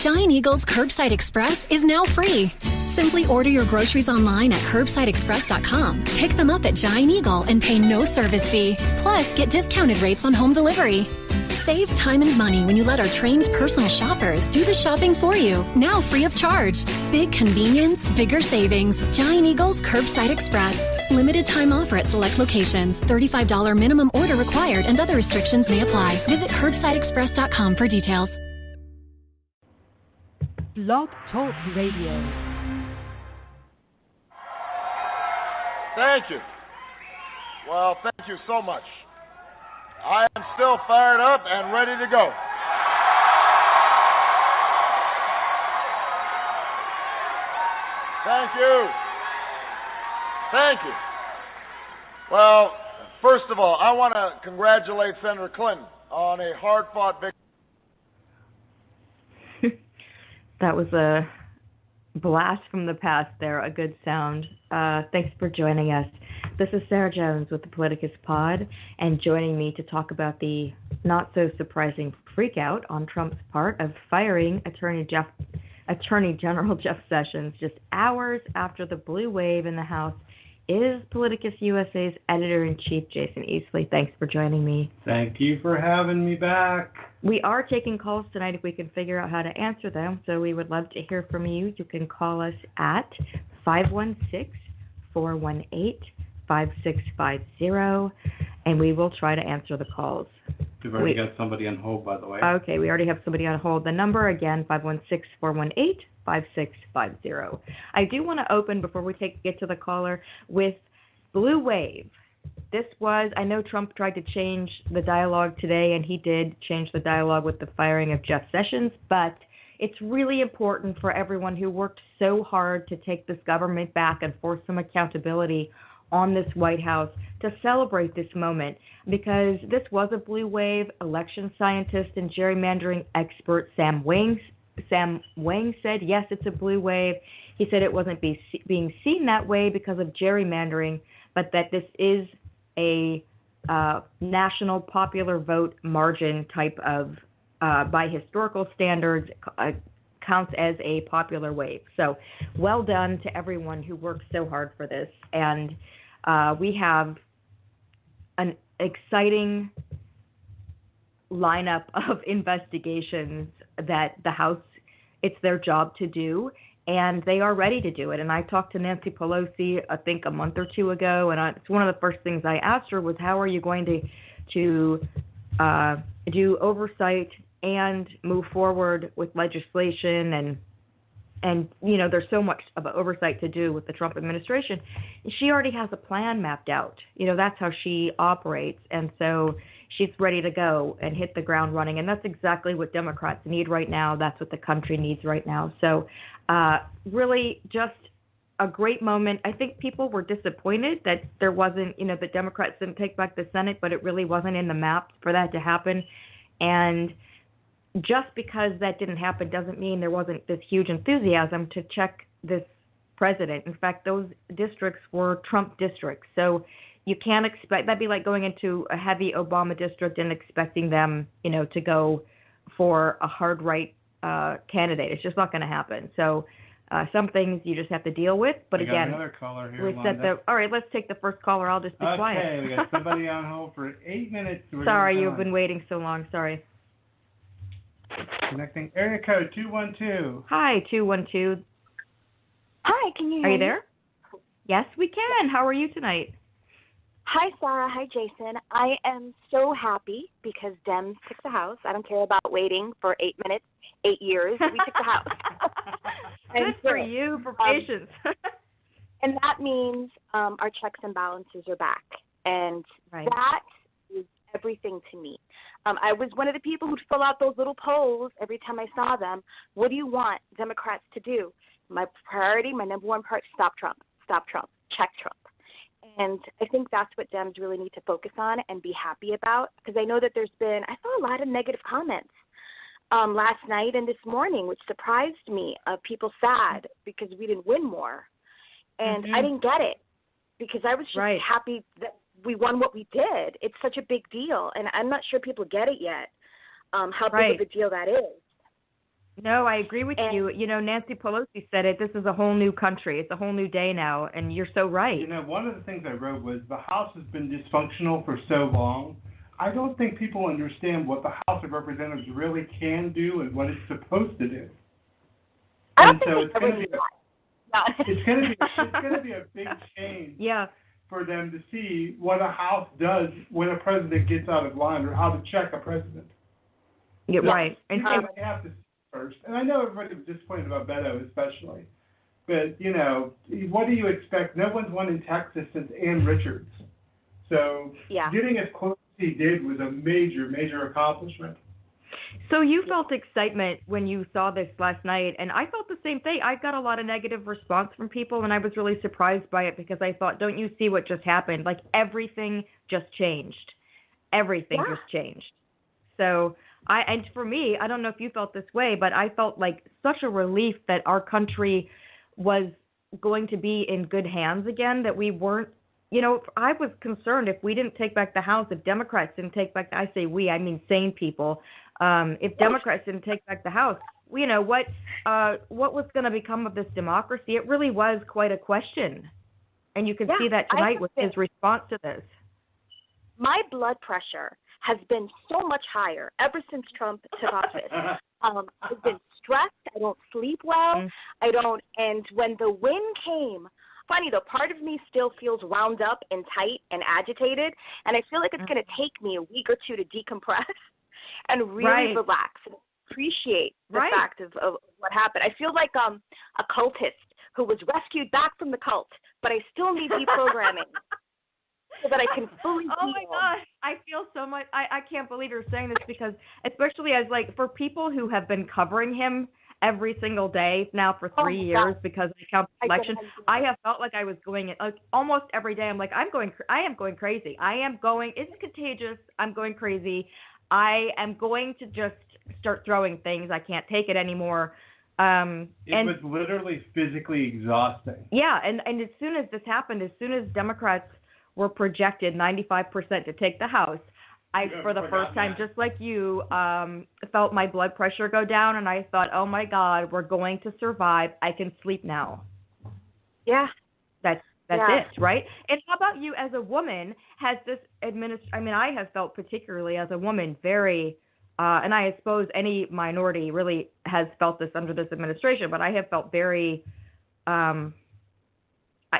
Giant Eagle's Curbside Express is now free. Simply order your groceries online at curbsideexpress.com. Pick them up at Giant Eagle and pay no service fee. Plus, get discounted rates on home delivery. Save time and money when you let our trained personal shoppers do the shopping for you, now free of charge. Big convenience, bigger savings. Giant Eagle's Curbside Express. Limited time offer at select locations. $35 minimum order required and other restrictions may apply. Visit curbsideexpress.com for details. Blog Talk Radio. Thank you. Well, thank you so much. I am still fired up and ready to go. Thank you. Thank you. Well, first of all, I want to congratulate Senator Clinton on a hard-fought victory. That was a blast from the past there, a good sound. Thanks for joining us. This is Sarah Jones with the Politicus Pod, and joining me to talk about the not-so-surprising freakout on Trump's part of firing Attorney General Jeff Sessions just hours after the blue wave in the House is Politicus USA's editor-in-chief, Jason Easley. Thanks for joining me. Thank you for having me back. We are taking calls tonight if we can figure out how to answer them, so we would love to hear from you. You can call us at 516-418-5650, and we will try to answer the calls. We've already got somebody on hold, by the way. Okay, we already have somebody on hold. The number, again, 516-418-5650. I do want to open, before we get to the caller, with Blue Wave. This was, I know Trump tried to change the dialogue today, and he did change the dialogue with the firing of Jeff Sessions, but it's really important for everyone who worked so hard to take this government back and force some accountability on this White House to celebrate this moment, because this was a blue wave. Election scientist and gerrymandering expert Sam Wang said, yes, it's a blue wave. He said it wasn't being seen that way because of gerrymandering, but that this is a national popular vote margin type of, by historical standards, counts as a popular wave. So well done to everyone who worked so hard for this. And we have an exciting lineup of investigations that the House, it's their job to do, and they are ready to do it. And I talked to Nancy Pelosi, I think, a month or two ago, and it's one of the first things I asked her was, how are you going to do oversight and move forward with legislation and you know, there's so much of oversight to do with the Trump administration. She already has a plan mapped out. You know, that's how she operates. And so she's ready to go and hit the ground running. And that's exactly what Democrats need right now. That's what the country needs right now. So really just a great moment. I think people were disappointed that there wasn't, you know, the Democrats didn't take back the Senate, but it really wasn't in the map for that to happen. And just because that didn't happen doesn't mean there wasn't this huge enthusiasm to check this president. In fact, those districts were Trump districts. So you can't expect, that'd be like going into a heavy Obama district and expecting them, you know, to go for a hard right candidate. It's just not going to happen. So some things you just have to deal with. But we got again, another caller here, all right, let's take the first caller. I'll just be quiet. Okay, we got somebody on hold for 8 minutes. Sorry, you've been waiting so long. Sorry. Connecting area code 212. Hi, 212. Hi, can you hear me? Are you there? Yes, we can. How are you tonight? Hi, Sarah. Hi, Jason. I am so happy because Dems took the House. I don't care about waiting for 8 minutes, 8 years. We took the House. Good for you, for patience. And that means our checks and balances are back. And that is everything to me. I was one of the people who'd fill out those little polls every time I saw them. What do you want Democrats to do? My priority, my number one priority, stop Trump, check Trump. And I think that's what Dems really need to focus on and be happy about, because I know that I saw a lot of negative comments last night and this morning, which surprised me, of people sad because we didn't win more. And I didn't get it because I was just happy that we won what we did. It's such a big deal, and I'm not sure people get it yet, how big of a deal that is. No, I agree with you. You know, Nancy Pelosi said it. This is a whole new country. It's a whole new day now, and you're so right. You know, one of the things I wrote was the House has been dysfunctional for so long. I don't think people understand what the House of Representatives really can do and what it's supposed to do. And so it's going to be a big change. Yeah. For them to see what a House does when a president gets out of line, or how to check a president. Yeah, right. And they have to see first. And I know everybody was disappointed about Beto, especially. But, you know, what do you expect? No one's won in Texas since Ann Richards. So getting as close as he did was a major, major accomplishment. So you felt excitement when you saw this last night, and I felt the same thing. I got a lot of negative response from people, and I was really surprised by it because I thought, don't you see what just happened? Like, everything just changed. Everything just changed. So, and for me, I don't know if you felt this way, but I felt like such a relief that our country was going to be in good hands again, that we weren't, you know, I was concerned if we didn't take back the House, if Democrats didn't take back, I say we, I mean sane people, if Democrats didn't take back the House, you know, what was going to become of this democracy? It really was quite a question. And you can see that tonight with his response to this. My blood pressure has been so much higher ever since Trump took office. I've been stressed. I don't sleep well. I don't. And when the win came, funny though, part of me still feels wound up and tight and agitated. And I feel like it's going to take me a week or two to decompress and really relax and appreciate the fact of what happened. I feel like a cultist who was rescued back from the cult, but I still need deprogramming so that I can fully Oh my gosh, I feel so much. I can't believe you're saying this because, especially as like for people who have been covering him every single day now for 3 years because of the Trump election, I have felt like I was going like almost every day. I'm like, I am going crazy. It's contagious. I'm going crazy. I am going to just start throwing things. I can't take it anymore. It was literally physically exhausting. Yeah, and as soon as this happened, as soon as Democrats were projected 95% to take the House, I, for the first time, just like you, felt my blood pressure go down, and I thought, oh my God, we're going to survive. I can sleep now. Yeah. That's it, right? And how about you as a woman? Has this I have felt particularly as a woman very, and I suppose any minority really has felt this under this administration, but I have felt very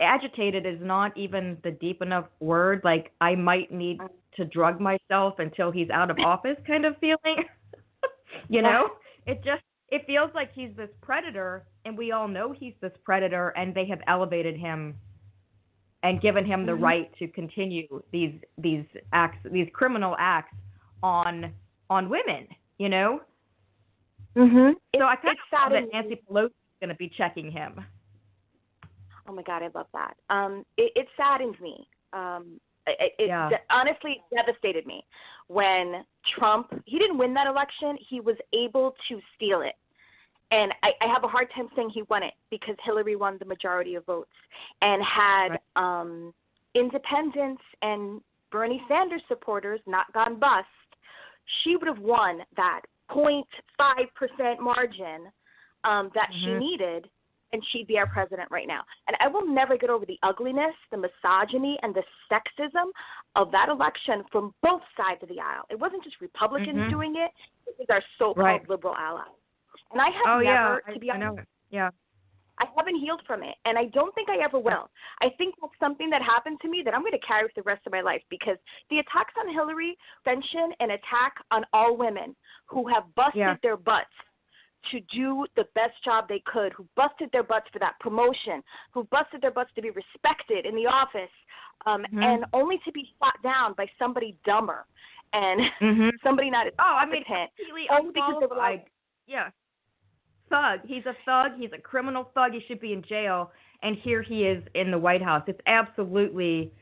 agitated is not even the deep enough word. Like I might need to drug myself until he's out of office kind of feeling. You know, it feels like he's this predator, and we all know he's this predator, and they have elevated him and given him the right to continue these acts, these criminal acts on women, you know? Mm-hmm. So I kind of thought that Nancy Pelosi is going to be checking him. Oh my God, I love that. It saddened me. It honestly devastated me when Trump, he didn't win that election. He was able to steal it. And I have a hard time saying he won it because Hillary won the majority of votes and had independents and Bernie Sanders supporters not gone bust. She would have won that 0.5% margin that she needed, and she'd be our president right now. And I will never get over the ugliness, the misogyny, and the sexism of that election from both sides of the aisle. It wasn't just Republicans doing it. It was our so-called liberal allies. And I have never, to be honest, I haven't healed from it, and I don't think I ever will. I think that's something that happened to me that I'm going to carry for the rest of my life because the attacks on Hillary mention an attack on all women who have busted their butts to do the best job they could, who busted their butts for that promotion, who busted their butts to be respected in the office, and only to be shot down by somebody dumber and somebody not as completely unqualified. Thug. He's a thug. He's a criminal thug. He should be in jail. And here he is in the White House. It's absolutely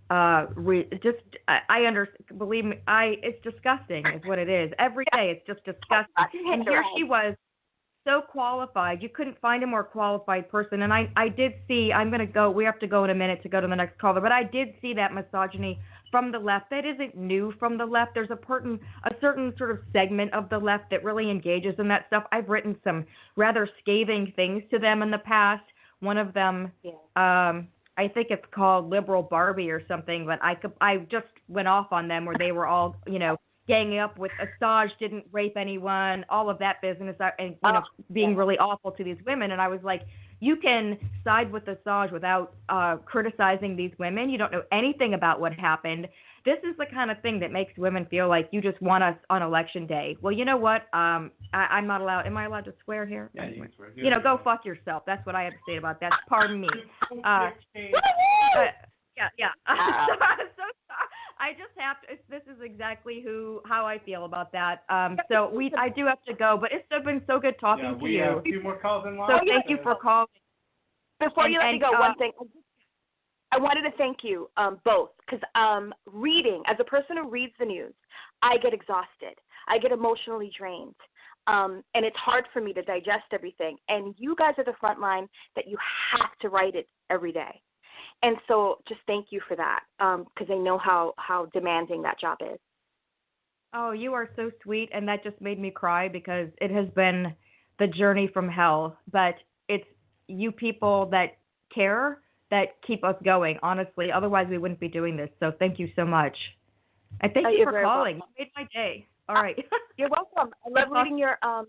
I understand. Believe me, it's disgusting is what it is. Every day it's just disgusting. And here she was so qualified. You couldn't find a more qualified person. And I did see, we have to go in a minute to go to the next caller, but I did see that misogyny from the left that isn't new from the left. There's a certain sort of segment of the left that really engages in that stuff. I've written some rather scathing things to them in the past. One of them, I think it's called Liberal Barbie or something, but I just went off on them where they were all, ganging up with Assange didn't rape anyone, all of that business, and being really awful to these women. And I was like, you can side with Assange without criticizing these women. You don't know anything about what happened. This is the kind of thing that makes women feel like you just want us on election day. Well, you know what? I'm not allowed. Am I allowed to swear here? Yeah, you can swear. Go fuck yourself. That's what I have to say about that. Pardon me. Yeah. I'm so sorry. I just have to. This is exactly how I feel about that. So I do have to go, but it's been so good talking to you. We have a few more calls in line. So thank you for calling. Before you let me go, one thing. I wanted to thank you both, because reading, as a person who reads the news, I get exhausted. I get emotionally drained. And it's hard for me to digest everything. And you guys are the front line that you have to write it every day. And so just thank you for that, because I know how demanding that job is. Oh, you are so sweet, and that just made me cry because it has been the journey from hell. But it's you people that care that keep us going, honestly. Otherwise, we wouldn't be doing this. So thank you so much. And thank you for calling. You made my day. All right. You're welcome. I love reading I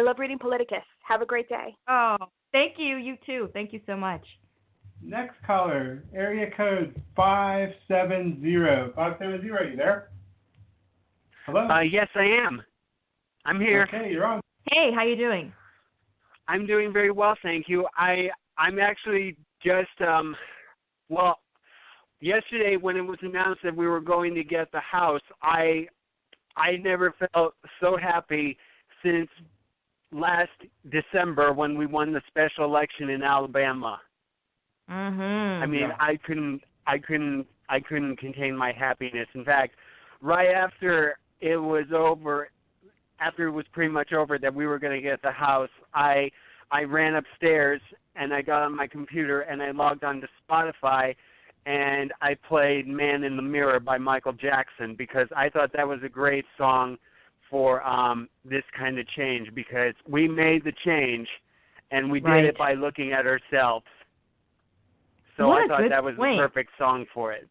love reading Politicus. Have a great day. Oh, thank you. You too. Thank you so much. Next caller, area code 570. 570, are you there? Hello? Yes, I am. I'm here. Okay, you're on. Hey, how you doing? I'm doing very well, thank you. I'm actually just, yesterday when it was announced that we were going to get the house, I never felt so happy since last December when we won the special election in Alabama. Mm-hmm. I mean, I couldn't contain my happiness. In fact, right after it was pretty much over that we were going to get the house, I ran upstairs and I got on my computer and I logged on to Spotify and I played Man in the Mirror by Michael Jackson because I thought that was a great song for this kind of change, because we made the change and we did it by looking at ourselves. So I thought that was the perfect song for it.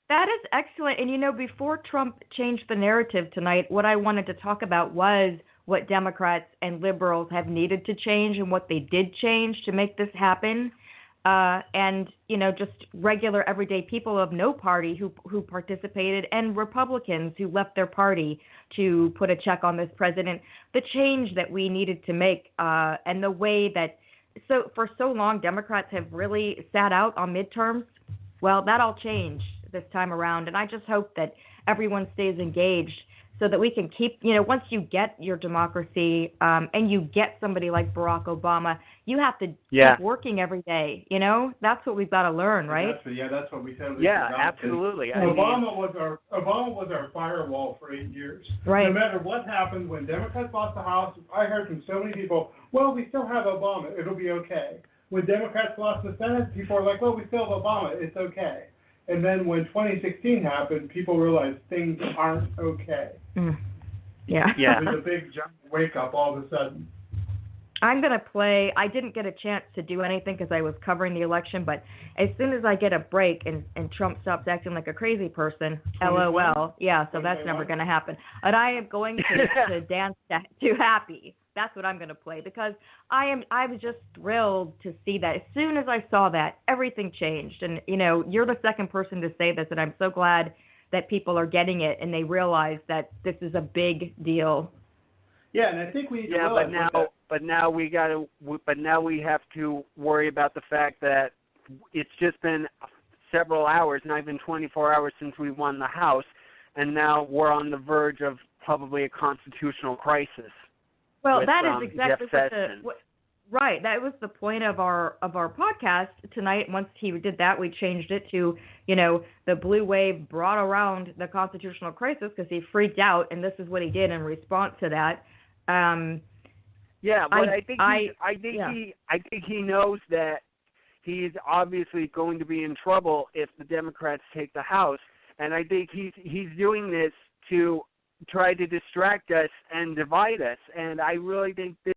That is excellent. And, before Trump changed the narrative tonight, what I wanted to talk about was what Democrats and liberals have needed to change and what they did change to make this happen. And, just regular everyday people of no party who participated, and Republicans who left their party to put a check on this president. The change that we needed to make and the way that for so long Democrats have really sat out on midterms. Well, that all changed this time around, and I just hope that everyone stays engaged so that we can keep, once you get your democracy and you get somebody like Barack Obama, you have to keep working every day. That's what we've got to learn, right? That's what we totally forgot. Absolutely. Obama was our firewall for 8 years. Right. No matter what happened, when Democrats lost the House, I heard from so many people, well, we still have Obama. It'll be okay. When Democrats lost the Senate, people are like, well, we still have Obama. It's okay. And then when 2016 happened, people realized things aren't okay. Yeah. It was a big giant wake up all of a sudden. I'm going to play. I didn't get a chance to do anything because I was covering the election, but as soon as I get a break and Trump stops acting like a crazy person, LOL. Yeah, so that's never going to happen. And I am going to dance to Happy. That's what I'm going to play, because I was just thrilled to see that. As soon as I saw that, everything changed. And, you're the second person to say this, and I'm so glad that people are getting it and they realize that this is a big deal. Yeah, and I think we need to realize but now we have to worry about the fact that it's just been several hours, not even 24 hours since we won the House, and now we're on the verge of probably a constitutional crisis. Well, that is exactly right. That was the point of our podcast tonight. Once he did that, we changed it to, the blue wave brought around the constitutional crisis because he freaked out, and this is what he did in response to that. I think he knows that he's obviously going to be in trouble if the Democrats take the House. And I think he's doing this to try to distract us and divide us. And I really think this